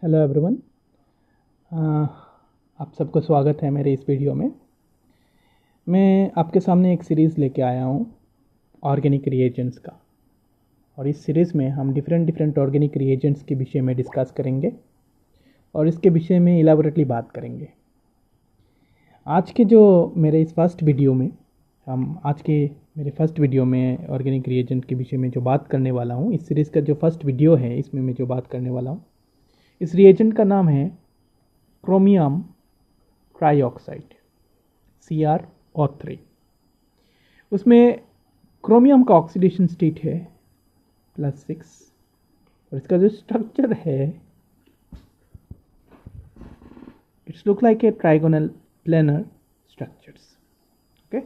Hello everyone. आप सबको स्वागत है मेरे इस वीडियो में। मैं आपके सामने एक सीरीज़ लेके आया हूँ ऑर्गेनिक रिएजेंट्स का, और इस सीरीज़ में हम डिफरेंट ऑर्गेनिक रिएजेंट्स के विषय में डिस्कस करेंगे और इसके विषय में इलाबोरेटली बात करेंगे। आज के जो मेरे इस फर्स्ट वीडियो में मेरे फर्स्ट वीडियो में ऑर्गेनिक रिएजेंट के विषय में जो बात करने वाला हूँ, इस सीरीज़ का जो फर्स्ट वीडियो है इसमें मैं जो बात करने वाला हूँ, इस रिएजेंट का नाम है क्रोमियम ट्राईऑक्साइड CrO3। उसमें क्रोमियम का ऑक्सीडेशन स्टेट है +6 और इसका जो स्ट्रक्चर है it's look like a trigonal planar structures. Okay,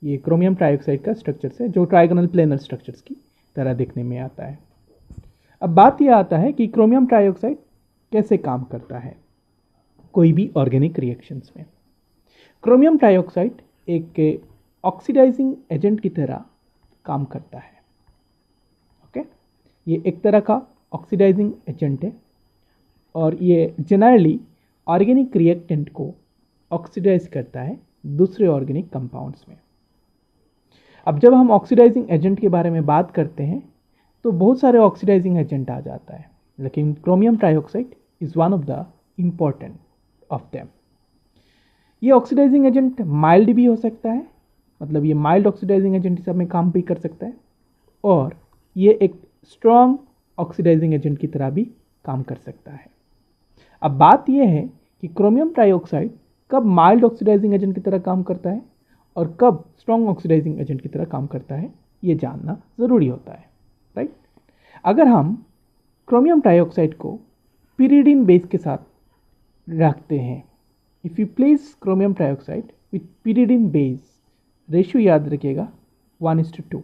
ये क्रोमियम ट्राईऑक्साइड का स्ट्रक्चर्स है जो ट्राइगोनल प्लेनर स्ट्रक्चर्स की तरह देखने में आता है। अब बात यह आता है कि क्रोमियम ट्राईऑक्साइड कैसे काम करता है कोई भी ऑर्गेनिक रिएक्शंस में। क्रोमियम ट्राईऑक्साइड एक ऑक्सीडाइजिंग एजेंट की तरह काम करता है। ओके, ये एक तरह का ऑक्सीडाइजिंग एजेंट है और ये जनरली ऑर्गेनिक रिएक्टेंट को ऑक्सीडाइज करता है दूसरे ऑर्गेनिक कंपाउंड्स में। अब जब हम ऑक्सीडाइजिंग एजेंट के बारे में बात करते हैं तो बहुत सारे ऑक्सीडाइजिंग एजेंट आ जाता है, लेकिन chromium trioxide is one of the important of them. ये ऑक्सीडाइजिंग एजेंट माइल्ड भी हो सकता है, मतलब ये माइल्ड ऑक्सीडाइजिंग एजेंट हिसाब में काम भी कर सकता है, और ये एक स्ट्रॉन्ग ऑक्सीडाइजिंग एजेंट की तरह भी काम कर सकता है। अब बात यह है कि क्रोमियम ट्राईऑक्साइड कब माइल्ड ऑक्सीडाइजिंग एजेंट की तरह काम करता है और कब स्ट्रॉन्ग ऑक्सीडाइजिंग एजेंट की तरह काम करता है, ये जानना ज़रूरी होता है, राइट। अगर हम क्रोमियम ट्राईऑक्साइड को pyridine बेस के साथ रखते हैं, if you place chromium trioxide with pyridine base, ratio याद रखिएगा 1:2,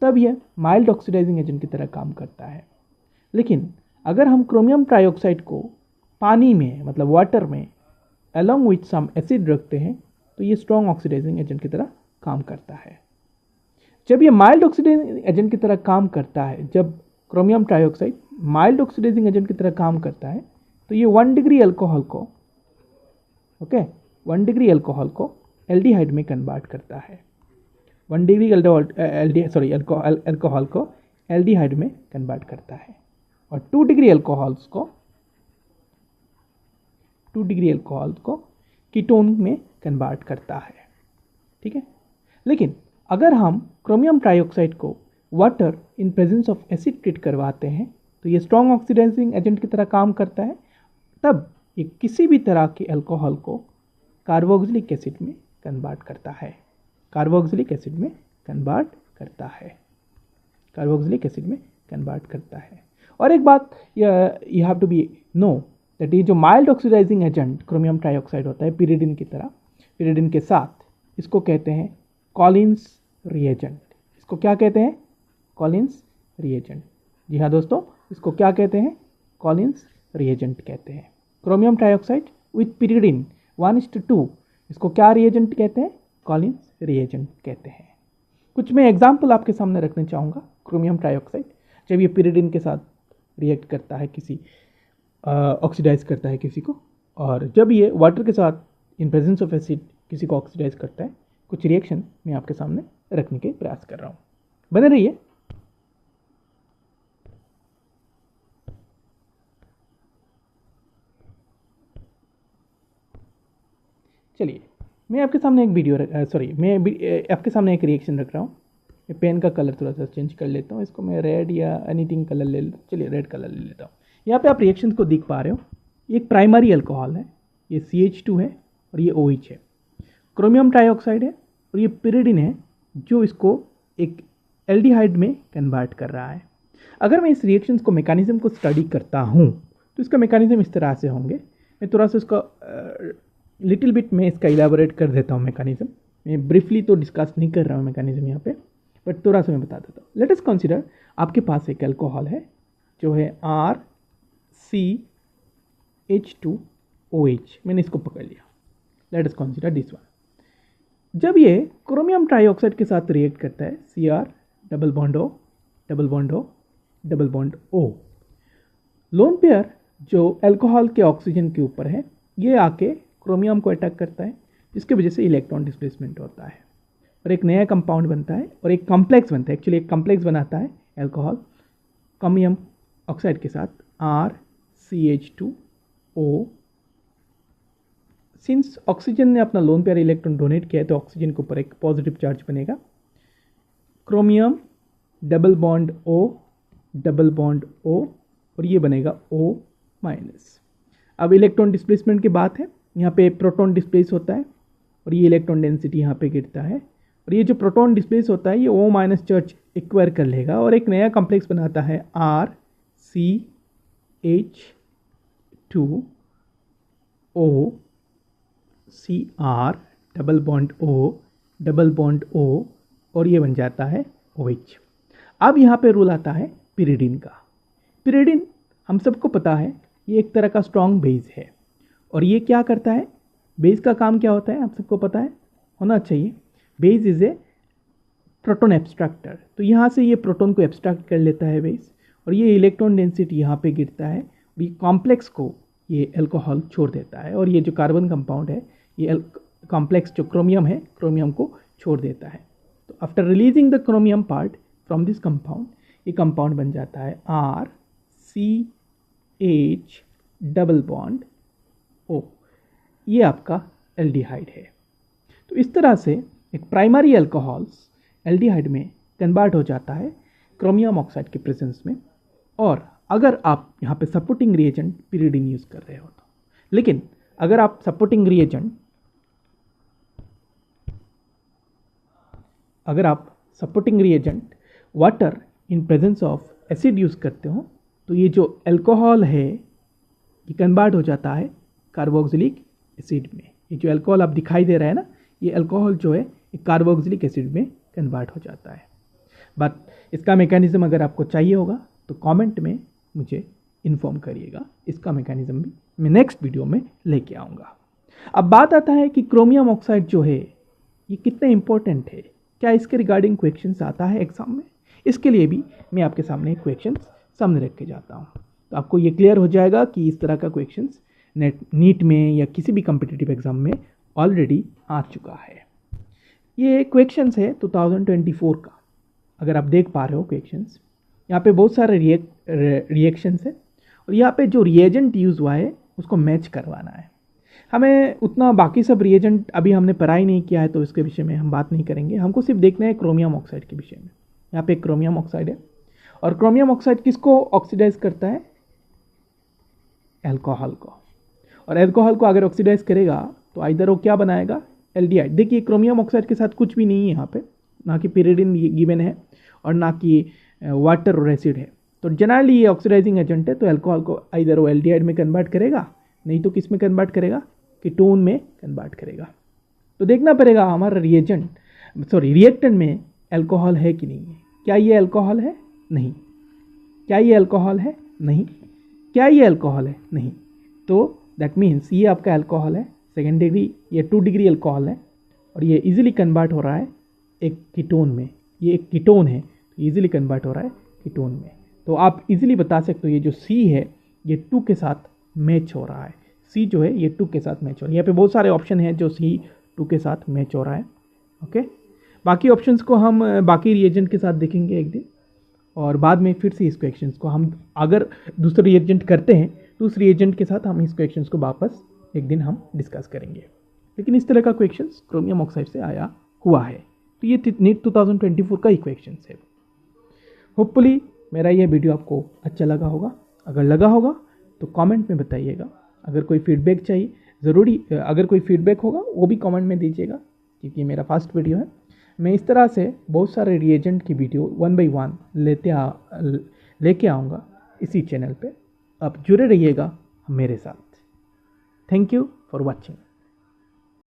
तब यह माइल्ड ऑक्सीडाइजिंग एजेंट की तरह काम करता है। लेकिन अगर हम क्रोमियम ट्राईऑक्साइड को पानी में, मतलब वाटर में अलॉन्ग विथ सम एसिड रखते हैं तो ये स्ट्रॉन्ग ऑक्सीडाइजिंग एजेंट की तरह काम करता है। जब ये माइल्ड ऑक्सीडाइजिंग एजेंट की तरह काम करता है, जब chromium trioxide mild oxidising agent की तरह काम करता है तो ये 1 डिग्री अल्कोहल को 1 डिग्री अल्कोहल को एल्डिहाइड में कन्वर्ट करता है। 1 डिग्री अल्कोहल को एल्डिहाइड में कन्वर्ट करता है, और 2 डिग्री अल्कोहल को कीटोन में कन्वर्ट करता है, ठीक है। लेकिन अगर हम क्रोमियम ट्राईऑक्साइड को water in presence of acid treat करवाते हैं तो ये स्ट्रॉन्ग ऑक्सीडाइजिंग एजेंट की तरह काम करता है। तब ये किसी भी तरह के अल्कोहल को कार्बोक्सिलिक एसिड में कन्वर्ट करता है, और एक बात you have to be know that ये जो mild oxidising agent chromium trioxide होता है pyridine की तरह, pyridine के साथ, इसको कहते हैं कॉलिन्स रिएजेंट। इसको क्या कहते हैं? Collins reagent. जी हाँ दोस्तों, इसको क्या कहते हैं? कॉलिन्स रिएजेंट कहते हैं। क्रोमियम ट्राईऑक्साइड विथ pyridine 1:2, इसको क्या रिएजेंट कहते हैं? कॉलिन्स रिएजेंट कहते हैं। कुछ मैं एग्जाम्पल आपके सामने रखना चाहूँगा। क्रोमियम ट्राईऑक्साइड जब ये pyridine के साथ रिएक्ट करता है, ऑक्सीडाइज करता है किसी को, और जब ये वाटर के साथ इन प्रेजेंस ऑफ एसिड किसी को ऑक्सीडाइज करता है, कुछ रिएक्शन मैं आपके सामने रखने के प्रयास कर रहा हूँ। बने रहिए। चलिए, मैं आपके सामने आपके सामने एक रिएक्शन रख रहा हूँ। मैं पेन का कलर थोड़ा सा चेंज कर लेता हूँ, इसको मैं रेड या एनीथिंग कलर ले लेता हूँ। चलिए, रेड कलर ले लेता हूँ। यहाँ पे आप रिएक्शंस को देख पा रहे हो। ये एक प्राइमरी अल्कोहल है, ये CH2 है और ये OH है। क्रोमियम ट्राईऑक्साइड है और ये pyridine है जो इसको एक एल्डिहाइड में कन्वर्ट कर रहा है। अगर मैं इस रिएक्शंस को मैकेनिज्म को स्टडी करता हूँ तो इसका मैकेनिज्म इस तरह से होंगे। मैं थोड़ा सा इसका लिटिल बिट में इसका इलेबोरेट कर देता हूँ मैकेनिज्म। मैं ब्रीफली तो डिस्कस नहीं कर रहा हूँ मैकेनिज्म यहाँ पे, बट थोड़ा सा मैं बता देता हूँ। लेट अस कंसीडर आपके पास एक अल्कोहल है जो है RCH2OH। मैंने इसको पकड़ लिया। Let us consider this one. जब ये क्रोमियम ट्राईऑक्साइड के साथ रिएक्ट करता है, Cr double bond O, lone pair जो अल्कोहल के ऑक्सीजन के ऊपर है ये आके क्रोमियम को अटैक करता है, जिसकी वजह से इलेक्ट्रॉन डिस्प्लेसमेंट होता है और एक नया कंपाउंड बनता है और एक कॉम्प्लेक्स बनता है। एक्चुअली एक कॉम्प्लेक्स बनाता है अल्कोहल क्रोमियम ऑक्साइड के साथ RCH2O। सिंस ऑक्सीजन ने अपना लोन पेयर इलेक्ट्रॉन डोनेट किया है तो ऑक्सीजन के ऊपर एक पॉजिटिव चार्ज बनेगा, क्रोमियम डबल बॉन्ड O और ये बनेगा O-। अब इलेक्ट्रॉन डिस्प्लेसमेंट की बात है, यहाँ पे प्रोटॉन डिस्प्लेस होता है और ये इलेक्ट्रॉन डेंसिटी यहाँ पे गिरता है और ये जो प्रोटॉन डिस्प्लेस होता है ये O- चार्ज एक्वायर कर लेगा और एक नया कॉम्प्लेक्स बनाता है RCH2O Cr double bond O और ये बन जाता है OH। अब यहाँ पे रूल आता है पिरिडिन का। पिरिडिन हम सबको पता है ये एक तरह का स्ट्रॉन्ग बेस है और ये क्या करता है, बेस का काम क्या होता है आप सबको पता है, होना चाहिए। बेस इज ए प्रोटॉन एब्स्ट्रैक्टर, तो यहाँ से ये प्रोटॉन को एब्स्ट्रैक्ट कर लेता है बेस और ये इलेक्ट्रॉन डेंसिटी यहाँ पे गिरता है और ये कॉम्प्लेक्स को ये अल्कोहल छोड़ देता है और ये जो कार्बन कंपाउंड है ये कॉम्प्लेक्स जो क्रोमियम है क्रोमियम को छोड़ देता है। तो after releasing the chromium part from this compound ये कंपाउंड बन जाता है RCH डबल बॉन्ड O। ये आपका एल्डिहाइड है। तो इस तरह से एक प्राइमरी अल्कोहल्स एल्डिहाइड में कन्वर्ट हो जाता है क्रोमियम ऑक्साइड के प्रेजेंस में, और अगर आप यहाँ पे सपोर्टिंग रिएजेंट पिरिडिन यूज़ कर रहे हो तो। लेकिन अगर आप supporting reagent water in presence of acid use करते हो तो ये जो अल्कोहल है ये कन्वर्ट हो जाता है कार्बोक्सिलिक एसिड में। ये जो अल्कोहल आप दिखाई दे रहा है ना, ये अल्कोहल जो है कार्बोक्सिलिक एसिड में कन्वर्ट हो जाता है। बट इसका मैकेनिज्म अगर आपको चाहिए होगा तो कमेंट में मुझे इन्फॉर्म करिएगा, इसका मैकेनिज्म भी मैं नेक्स्ट वीडियो में लेके आऊँगा। अब बात आता है कि क्रोमियम ऑक्साइड जो है ये कितना इंपॉर्टेंट है, क्या इसके रिगार्डिंग क्वेश्चंस आता है एग्जाम में। इसके लिए भी मैं आपके सामने क्वेश्चंस सामने रख के जाता हूँ, तो आपको ये क्लियर हो जाएगा कि इस तरह का क्वेश्चंस नीट में या किसी भी कम्पिटिटिव एग्जाम में ऑलरेडी आ चुका है। ये क्वेश्चंस है 2024 का, अगर आप देख पा रहे हो क्वेश्चंस, यहाँ पे बहुत सारे रिएक्शंस है और यहाँ पे जो रिएजेंट यूज़ हुआ है उसको मैच करवाना है हमें। उतना बाकी सब रिएजेंट अभी हमने पढ़ाई नहीं किया है तो इसके विषय में हम बात नहीं करेंगे, हमको सिर्फ देखना है क्रोमियम ऑक्साइड के विषय में। यहाँ पे क्रोमियम ऑक्साइड है और क्रोमियम ऑक्साइड किसको ऑक्सीडाइज करता है, अल्कोहल को, और अल्कोहल को अगर ऑक्सीडाइज करेगा तो इधर वो क्या बनाएगा, एल्डिहाइड। देखिए क्रोमियम ऑक्साइड के साथ कुछ भी नहीं है यहाँ पे, ना कि पिरिडिन गिवन है और ना कि वाटर और एसिड है। तो जनरली ये ऑक्सीडाइजिंग एजेंट है, तो अल्कोहल को इधर वो एल्डिहाइड में कन्वर्ट करेगा, नहीं तो किस में कन्वर्ट करेगा, कीटोन में कन्वर्ट करेगा। तो देखना पड़ेगा हमारा रिएक्टेंट में अल्कोहल है कि नहीं है। क्या ये अल्कोहल है, नहीं। क्या ये अल्कोहल है, नहीं। क्या ये अल्कोहल है, नहीं। तो दैट मीन्स ये आपका अल्कोहल है, सेकेंड डिग्री, ये 2 डिग्री अल्कोहल है और ये इजीली कन्वर्ट हो रहा है एक कीटोन में। ये एक कीटोन है तो इजीली कन्वर्ट हो रहा है कीटोन में। तो आप इजीली बता सकते हो ये जो C है ये 2 के साथ मैच हो रहा है। C जो है ये 2 के साथ मैच हो रहा है। यहाँ पे बहुत सारे ऑप्शन हैं जो C 2 के साथ मैच हो रहा है। ओके, बाकी ऑप्शंस को हम बाकी रिएजेंट के साथ देखेंगे एक दिन, और बाद में फिर से इस क्वेश्चंस को हम अगर दूसरे रिएजेंट करते हैं तो उस रिएजेंट के साथ हम इस क्वेश्चंस को वापस एक दिन हम डिस्कस करेंगे। लेकिन इस तरह का क्वेश्चंस क्रोमियम ऑक्साइड से आया हुआ है, तो ये नीट 2024 का ही क्वेश्चंस है। होपफुली मेरा ये वीडियो आपको अच्छा लगा होगा, अगर लगा होगा तो कमेंट में बताइएगा। अगर कोई फीडबैक चाहिए ज़रूरी, अगर कोई फीडबैक होगा वो भी कमेंट में दीजिएगा, क्योंकि मेरा फर्स्ट वीडियो है। मैं इस तरह से बहुत सारे रिएजेंट की वीडियो 1 by 1 लेके आऊँगा इसी चैनल पे। आप जुड़े रहिएगा मेरे साथ। Thank you for watching.